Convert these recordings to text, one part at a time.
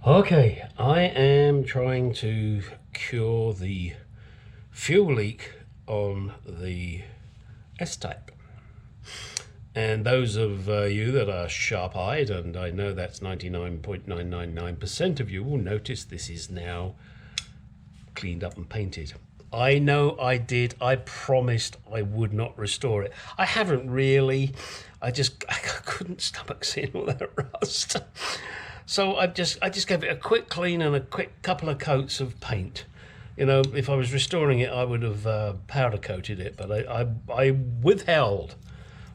Okay, I am trying to cure the fuel leak on the S-Type. And those of you that are sharp-eyed, and I know that's 99.999% of you, will notice this is now cleaned up and painted. I know I did. I promised I would not restore it. I haven't really. I couldn't stomach seeing all that rust. So I just gave it a quick clean and a quick couple of coats of paint. You know, if I was restoring it, I would have powder coated it, but I withheld.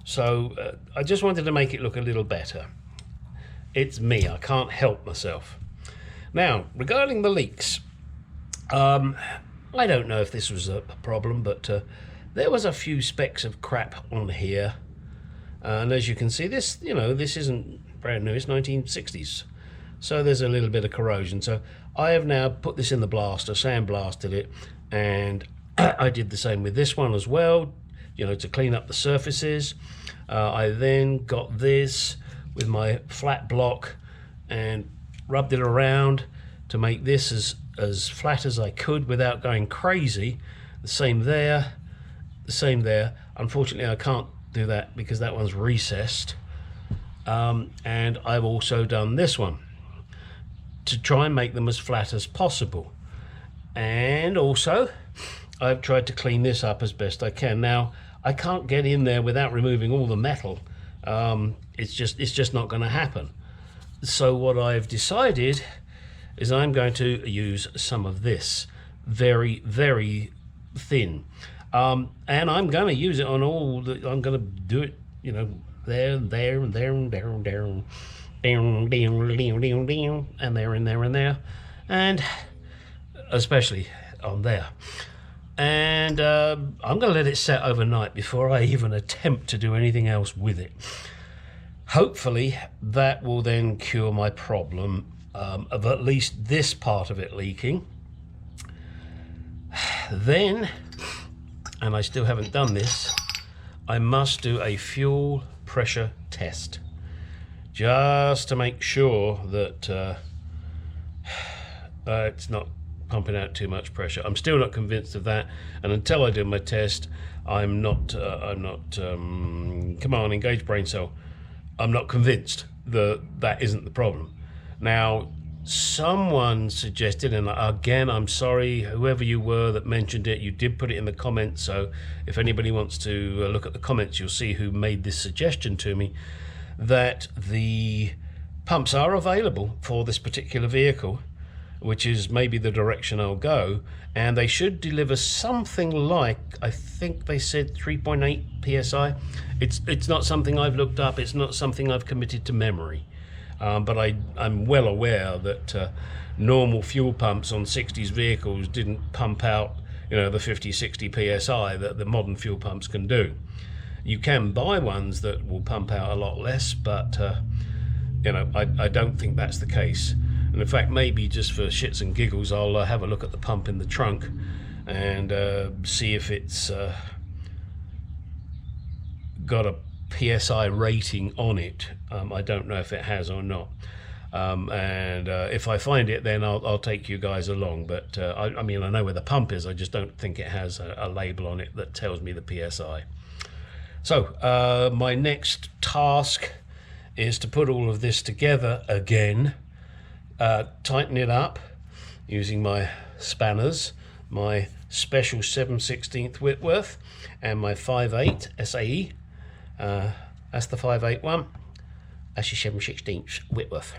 So I just wanted to make it look a little better. It's me. I can't help myself. Now, regarding the leaks, I don't know if this was a problem, but there was a few specks of crap on here. And as you can see, this isn't brand new, it's 1960s. So there's a little bit of corrosion. So I have now put this in the blaster, sandblasted it, and I did the same with this one as well, to clean up the surfaces. I then got this with my flat block and rubbed it around to make this as flat as I could without going crazy. The same there, the same there. Unfortunately, I can't do that because that one's recessed. And I've also done this one to try and make them as flat as possible. And also, I've tried to clean this up as best I can. Now, I can't get in there without removing all the metal. It's just not going to happen. So what I've decided is I'm going to use some of this, very, very thin. And I'm going to use it on I'm going to do it, there, and there, and there, and there, and there, and there, and there, and especially on there. And I'm going to let it set overnight before I even attempt to do anything else with it. Hopefully that will then cure my problem of at least this part of it leaking. Then, and I still haven't done this, I must do a fuel pressure test just to make sure that it's not pumping out too much pressure. I'm still not convinced of that, and until I do my test, I'm not come on, engage brain cell, I'm not convinced that isn't the problem. Now, someone suggested, and again, I'm sorry, whoever you were that mentioned it, you did put it in the comments, so if anybody wants to look at the comments, you'll see who made this suggestion to me, that the pumps are available for this particular vehicle, which is maybe the direction I'll go, and they should deliver something like, I think they said 3.8 psi. It's not something I've looked up, it's not something I've committed to memory. But I'm well aware that normal fuel pumps on 60s vehicles didn't pump out, the 50, 60 psi that the modern fuel pumps can do. You can buy ones that will pump out a lot less, but I don't think that's the case. And in fact, maybe just for shits and giggles, I'll have a look at the pump in the trunk and see if it's got a PSI rating on it. I don't know if it has or not. And if I find it, then I'll take you guys along. But I know where the pump is. I just don't think it has a label on it that tells me the PSI. So my next task is to put all of this together again, tighten it up using my spanners, my special 7/16 Whitworth, and my 5/8 SAE. That's the 5/8 one. That's your 7/16 Whitworth.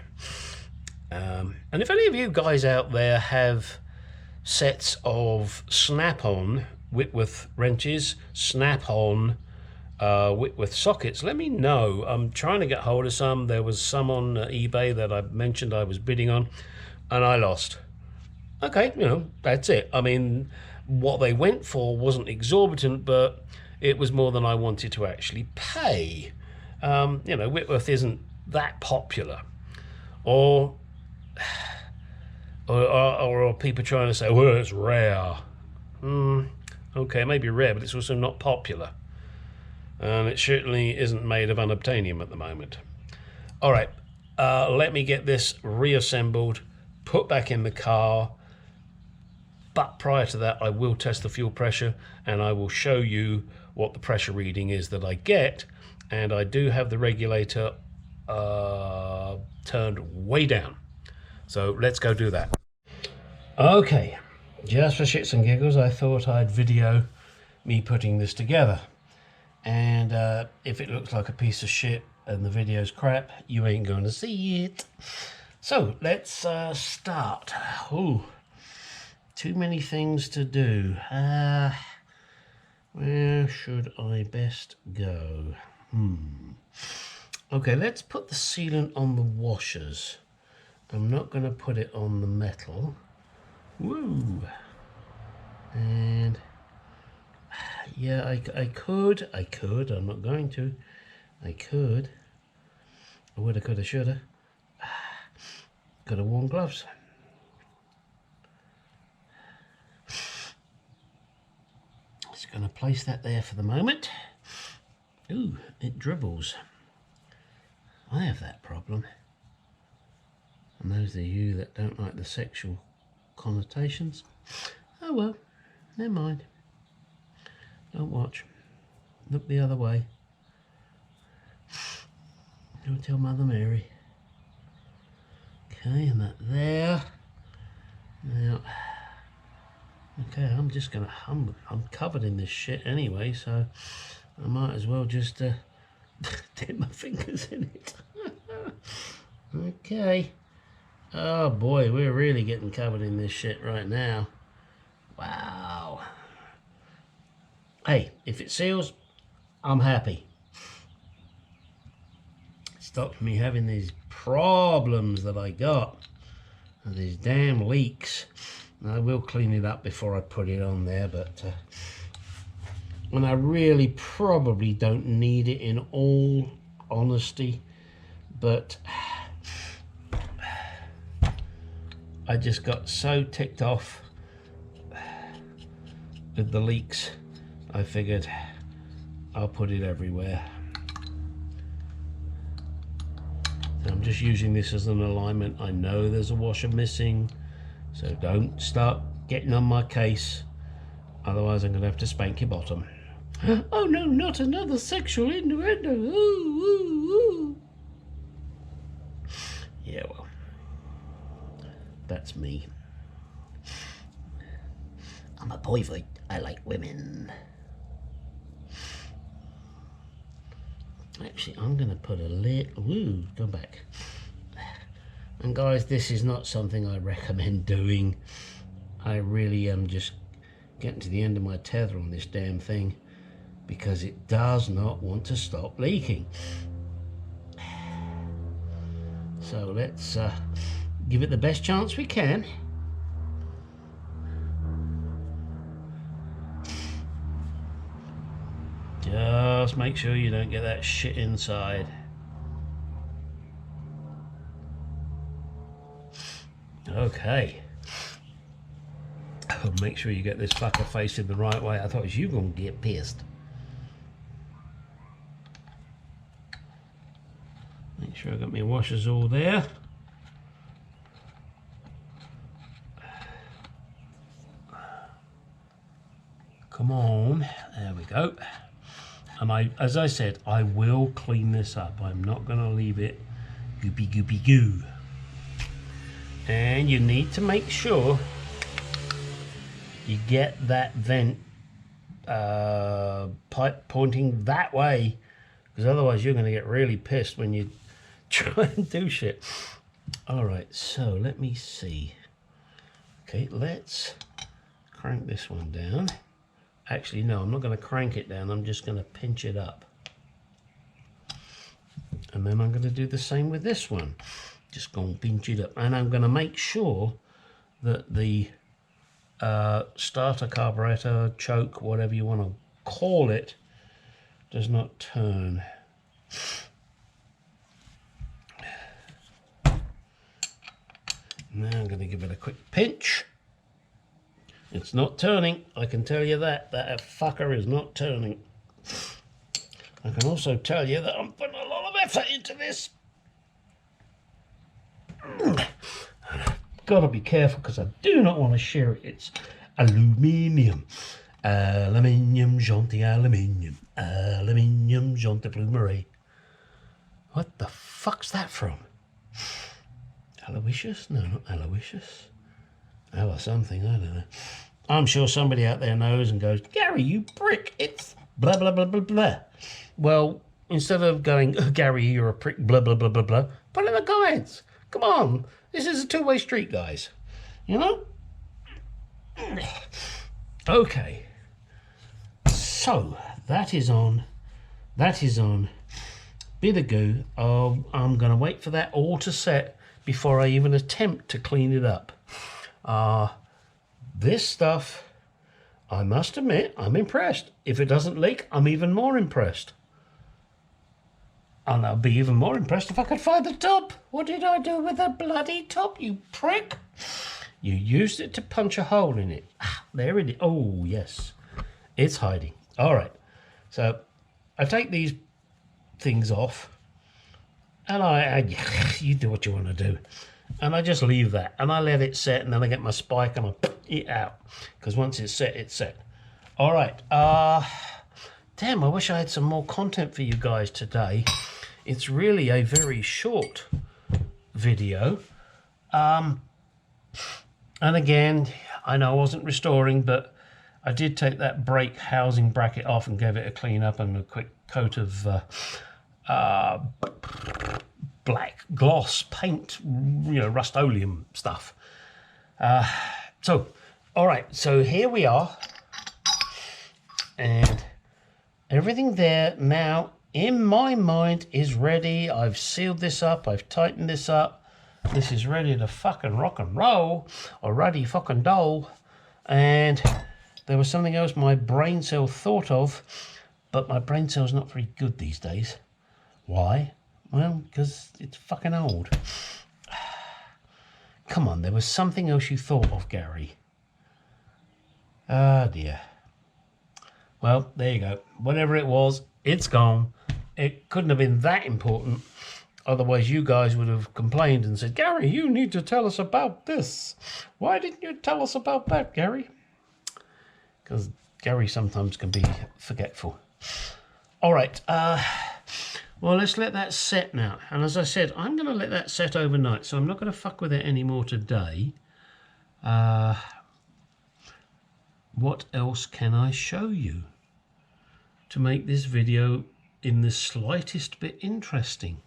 And if any of you guys out there have sets of snap-on Whitworth wrenches, snap-on Whitworth sockets, let me know. I'm trying to get hold of some. There was some on eBay that I mentioned I was bidding on, and I lost. Okay, that's it. What they went for wasn't exorbitant, but it was more than I wanted to actually pay. Whitworth isn't that popular. Or are people trying to say, well, it's rare? Okay, it may be rare, but it's also not popular. And it certainly isn't made of unobtainium at the moment. All right, let me get this reassembled, put back in the car. But prior to that, I will test the fuel pressure, and I will show you what the pressure reading is that I get. And I do have the regulator turned way down. So let's go do that. Okay, just for shits and giggles, I thought I'd video me putting this together. And if it looks like a piece of shit and the video's crap, you ain't going to see it. So let's start. Ooh, too many things to do. Where should I best go? Okay, let's put the sealant on the washers. I'm not going to put it on the metal. Woo! And yeah, I could, I'm not going to. I could. I woulda, coulda, shoulda. Could have worn gloves. Just going to place that there for the moment. Ooh, it dribbles. I have that problem. And those of you that don't like the sexual connotations, oh well, never mind. Don't watch. Look the other way. Don't tell Mother Mary. Okay, and that there. Now, okay, I'm just gonna, I'm covered in this shit anyway, so I might as well just dip my fingers in it. Okay. Oh boy, we're really getting covered in this shit right now. Wow. Hey, if it seals, I'm happy. It stops me having these problems that I got. These damn leaks. I will clean it up before I put it on there, but and I really probably don't need it in all honesty, but I just got so ticked off with the leaks, I figured I'll put it everywhere. So I'm just using this as an alignment. I know there's a washer missing, so don't start getting on my case, otherwise I'm gonna have to spank your bottom. Oh no, not another sexual innuendo. Ooh, ooh, ooh. Yeah, well, that's me. I'm a boy, I like women. Actually, I'm going to put a little... Ooh, go back. And guys, this is not something I recommend doing. I really am just getting to the end of my tether on this damn thing, because it does not want to stop leaking. So let's give it the best chance we can. Just make sure you don't get that shit inside. Okay. Oh, make sure you get this fucker facing the right way. I thought it was you gonna get pissed. Make sure I got my washers all there. Come on, there we go. And as I said, I will clean this up. I'm not going to leave it goopy goopy goo. And you need to make sure you get that vent pipe pointing that way, because otherwise you're going to get really pissed when you try and do shit. All right, so let me see. Okay, let's crank this one down. Actually, no, I'm not going to crank it down. I'm just going to pinch it up. And then I'm going to do the same with this one. Just going to pinch it up. And I'm going to make sure that the starter carburetor, choke, whatever you want to call it, does not turn. Now I'm going to give it a quick pinch. It's not turning, I can tell you that. That fucker is not turning. I can also tell you that I'm putting a lot of effort into this. got to be careful because I do not want to share it. It's aluminium. Aluminium, Jonty, aluminium. Aluminium, Jonty Blue Marie. What the fuck's that from? Aloysius? No, not Aloysius. Or something, I don't know. I'm sure somebody out there knows and goes, Gary, you prick, it's blah, blah, blah, blah, blah. Well, instead of going, oh, Gary, you're a prick, blah, blah, blah, blah, blah, put in the comments. Come on. This is a two-way street, guys. You know? Okay. So, that is on. Bit of goo. Oh, I'm going to wait for that all to set before I even attempt to clean it up. This stuff, I must admit, I'm impressed. If it doesn't leak, I'm even more impressed. And I'll be even more impressed if I could find the top. What did I do with the bloody top, you prick? You used it to punch a hole in it. Ah, there it is. Oh, yes. It's hiding. All right. So I take these things off. And you do what you want to do. And I just leave that. And I let it set. And then I get my spike and I put it out. Because once it's set, it's set. All right. Damn, I wish I had some more content for you guys today. It's really a very short video. And again, I know I wasn't restoring, but I did take that brake housing bracket off and gave it a clean up and a quick coat of black gloss paint, you know, Rust-Oleum stuff. So, all right, so here we are. And everything there now, in my mind, is ready. I've sealed this up. I've tightened this up. This is ready to fucking rock and roll. Already fucking dull. And there was something else my brain cell thought of, but my brain cell's not very good these days. Why? Well, because it's fucking old. Come on, there was something else you thought of, Gary. Ah, dear. Well, there you go. Whatever it was, it's gone. It couldn't have been that important. Otherwise, you guys would have complained and said, Gary, you need to tell us about this. Why didn't you tell us about that, Gary? Because Gary sometimes can be forgetful. All right. Well, let's let that set now. And as I said, I'm going to let that set overnight, so I'm not going to fuck with it anymore today. What else can I show you to make this video in the slightest bit interesting?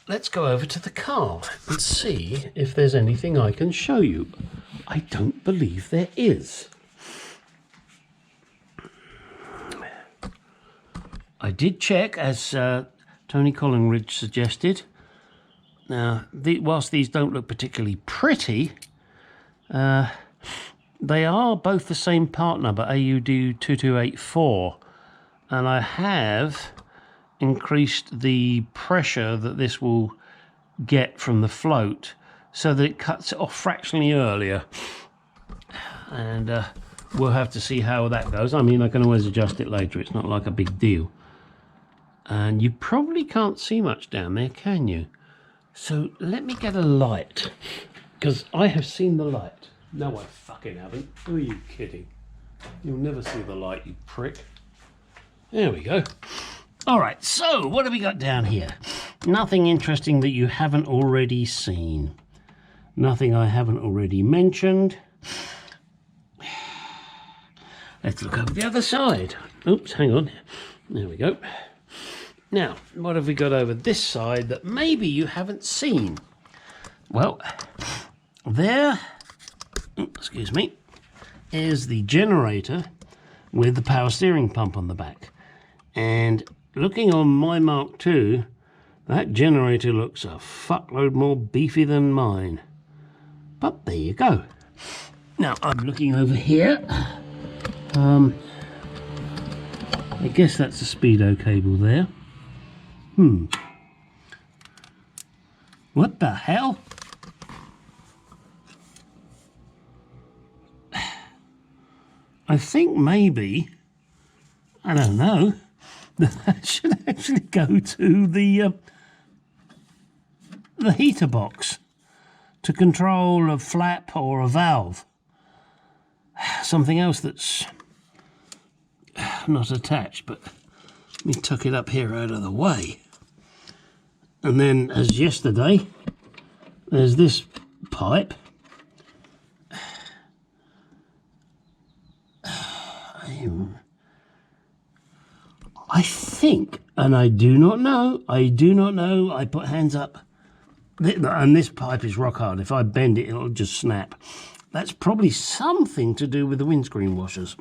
Let's go over to the car and see if there's anything I can show you. I don't believe there is. I did check, as Tony Collingridge suggested. Now, whilst these don't look particularly pretty, they are both the same part number, AUD2284, and I have increased the pressure that this will get from the float so that it cuts it off fractionally earlier. And we'll have to see how that goes. I mean, I can always adjust it later. It's not like a big deal. And you probably can't see much down there, can you? So let me get a light, because I have seen the light. No, I fucking haven't. Who are you kidding? You'll never see the light, you prick. There we go. All right, so what have we got down here? Nothing interesting that you haven't already seen. Nothing I haven't already mentioned. Let's look over the other side. Oops, hang on. There we go. Now, what have we got over this side that maybe you haven't seen? Well, there, excuse me, is the generator with the power steering pump on the back. And looking on my Mark II, that generator looks a fuckload more beefy than mine. But there you go. Now, I'm looking over here. I guess that's a speedo cable there. What the hell? I think maybe, I don't know, that should actually go to the the heater box to control a flap or a valve. Something else that's not attached, but let me tuck it up here out of the way. And then, as yesterday, there's this pipe. I think, and I do not know, I put hands up, and this pipe is rock hard. If I bend it, it'll just snap. That's probably something to do with the windscreen washers.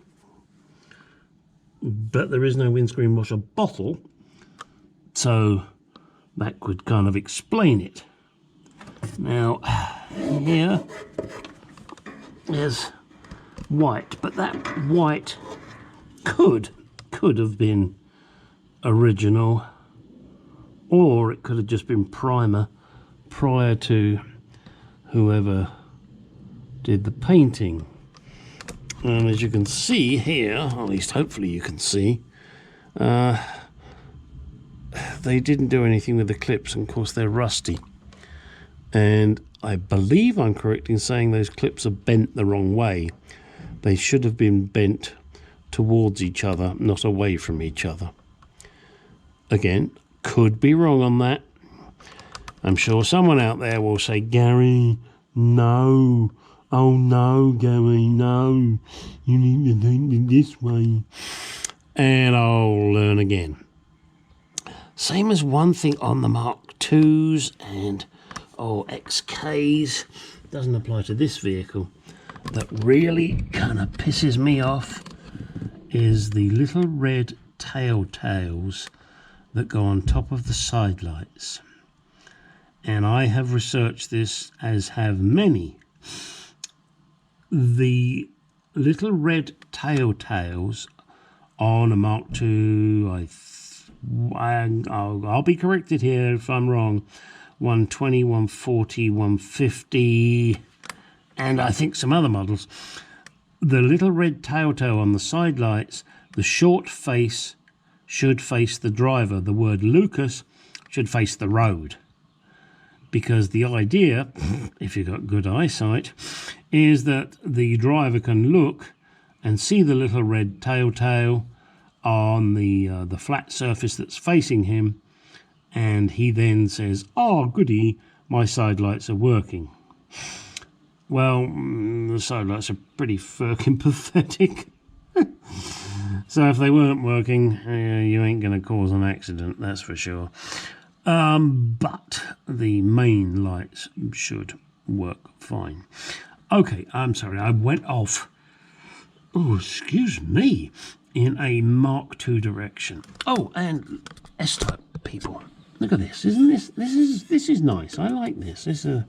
But there is no windscreen washer bottle, so that could kind of explain it. Now, here, there's white, but that white could have been original, or it could have just been primer prior to whoever did the painting. And as you can see here, at least hopefully you can see, they didn't do anything with the clips, and of course they're rusty. And I believe I'm correct in saying those clips are bent the wrong way. They should have been bent towards each other, not away from each other. Again, could be wrong on that. I'm sure someone out there will say, Gary, no. Oh no, Gary, no. You need to do it this way. And I'll learn again. Same as one thing on the Mark IIs and XKs. Doesn't apply to this vehicle. That really kind of pisses me off is the little red tails that go on top of the side lights. And I have researched this, as have many. The little red tails on a Mark II, I'll be corrected here if I'm wrong, 120, 140, 150, and I think some other models. The little red tail on the side lights, the short face should face the driver. The word Lucas should face the road. Because the idea, if you've got good eyesight, is that the driver can look and see the little red tail on the flat surface that's facing him, and he then says, oh goody, my side lights are working. Well, the side lights are pretty fucking pathetic. So if they weren't working, you ain't going to cause an accident, that's for sure. But the main lights should work fine. Okay, I'm sorry, I went off, oh, excuse me, in a Mark II direction. Oh, and S-Type people, look at this. Isn't this is nice. I like this. You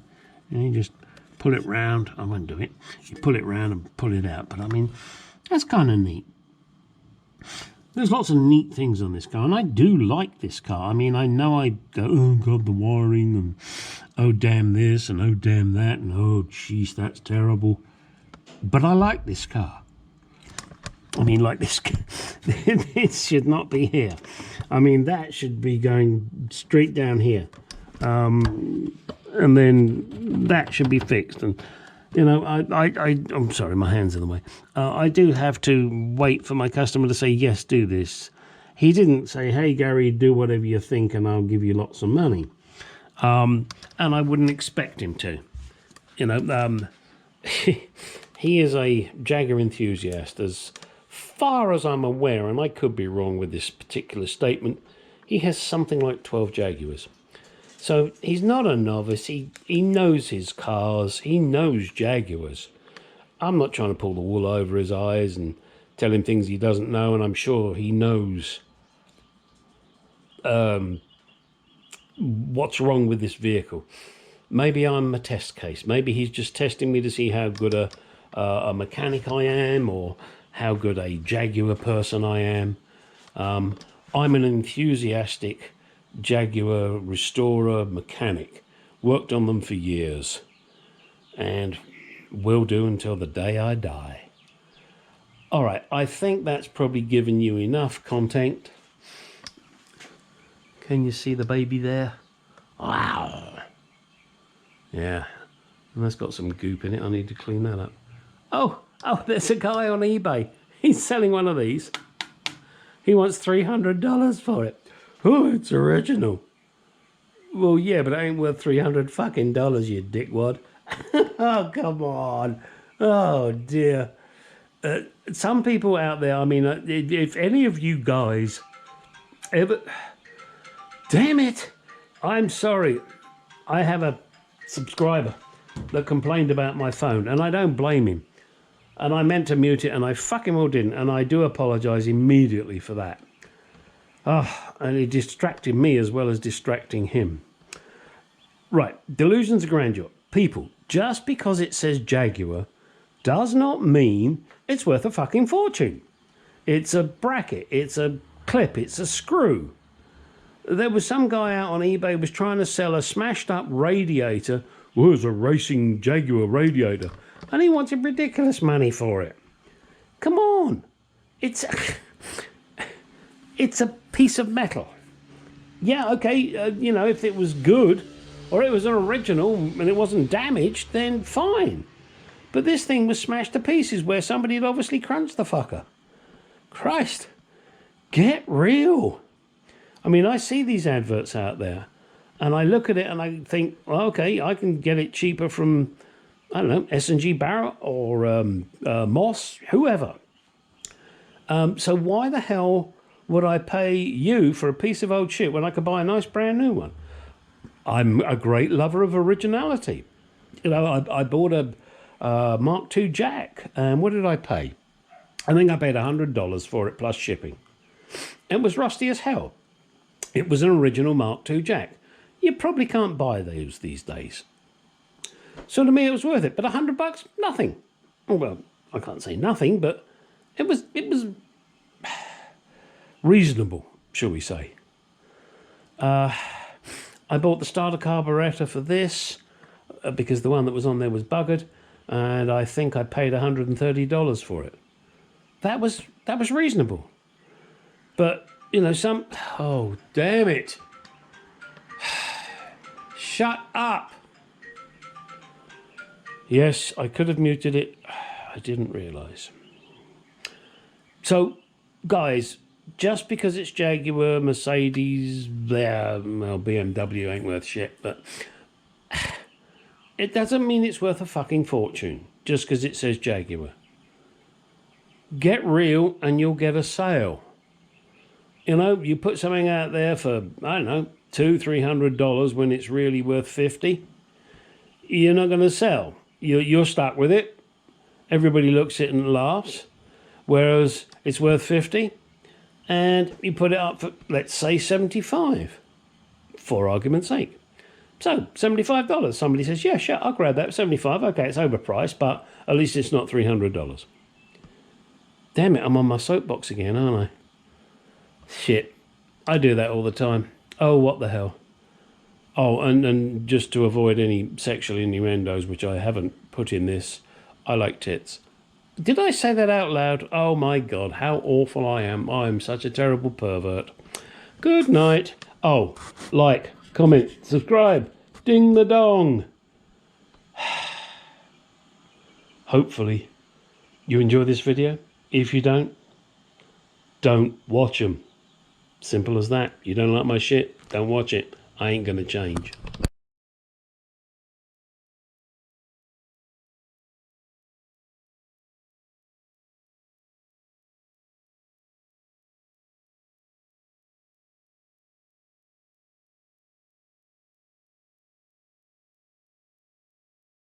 just pull it round. I won't do it. You pull it round and pull it out. But I mean, that's kind of neat. There's lots of neat things on this car, and I do like this car. I mean, I know I go, oh God, the wiring, and oh damn this, and oh damn that, and oh jeez, that's terrible. But I like this car. I mean, like this, this should not be here. I mean, that should be going straight down here. And then that should be fixed. And, you know, I'm sorry, my hand's in the way. I do have to wait for my customer to say, yes, do this. He didn't say, hey, Gary, do whatever you think and I'll give you lots of money. And I wouldn't expect him to. You know, he is a Jaguar enthusiast. As far as I'm aware, and I could be wrong with this particular statement, he has something like 12 Jaguars. So he's not a novice. He knows his cars. He knows Jaguars. I'm not trying to pull the wool over his eyes and tell him things he doesn't know, and I'm sure he knows what's wrong with this vehicle. Maybe I'm a test case. Maybe he's just testing me to see how good a mechanic I am, or how good a Jaguar person I am. I'm an enthusiastic Jaguar restorer mechanic. Worked on them for years, and will do until the day I die. All right, I think that's probably given you enough content. Can you see the baby there? Wow. Yeah, and that's got some goop in it. I need to clean that up. Oh, there's a guy on eBay. He's selling one of these. He wants $300 for it. Oh, it's original. Well, yeah, but it ain't worth $300 fucking dollars, you dickwad. Oh, come on. Oh, dear. Some people out there, I mean, if any of you guys ever... Damn it. I'm sorry. I have a subscriber that complained about my phone, and I don't blame him. And I meant to mute it, and I fucking well didn't, and I do apologise immediately for that. And it distracted me as well as distracting him. Right, delusions of grandeur. People, just because it says Jaguar does not mean it's worth a fucking fortune. It's a bracket, it's a clip, it's a screw. There was some guy out on eBay was trying to sell a smashed up radiator. Oh, it's a racing Jaguar radiator. And he wanted ridiculous money for it. Come on. It's a piece of metal. Yeah, okay, you know, if it was good or it was an original and it wasn't damaged, then fine. But this thing was smashed to pieces where somebody had obviously crunched the fucker. Christ, get real. I mean, I see these adverts out there and I look at it and I think, well, okay, I can get it cheaper from, I don't know, S&G Barrett or Moss, whoever. So why the hell would I pay you for a piece of old shit when I could buy a nice brand new one? I'm a great lover of originality. You know, I bought a Mark II Jack, and what did I pay? I think I paid $100 for it plus shipping. It was rusty as hell. It was an original Mark II Jack. You probably can't buy those these days. So to me, it was worth it. But $100, nothing. Well, I can't say nothing, but it was reasonable, shall we say. I bought the starter carburetor for this because the one that was on there was buggered, and I think I paid $130 for it. That was reasonable. But, you know, oh, damn it. Shut up. Yes, I could have muted it. I didn't realise. So, guys, just because it's Jaguar, Mercedes, well, BMW ain't worth shit, but it doesn't mean it's worth a fucking fortune just because it says Jaguar. Get real and you'll get a sale. You know, you put something out there for, I don't know, $200-300 when it's really worth $50. You're not going to sell. You're stuck with it. Everybody looks at it and laughs. Whereas it's worth $50. And you put it up for, let's say, $75, for argument's sake. So, $75. Somebody says, yeah, sure, I'll grab that. $75, okay, it's overpriced, but at least it's not $300. Damn it, I'm on my soapbox again, aren't I? Shit, I do that all the time. Oh, what the hell. Oh, and just to avoid any sexual innuendos, which I haven't put in this, I like tits. Did I say that out loud? Oh my God, how awful I am. I am such a terrible pervert. Good night. Oh, like, comment, subscribe, ding the dong. Hopefully you enjoy this video. If you don't watch them. Simple as that. You don't like my shit, don't watch it. I ain't gonna change.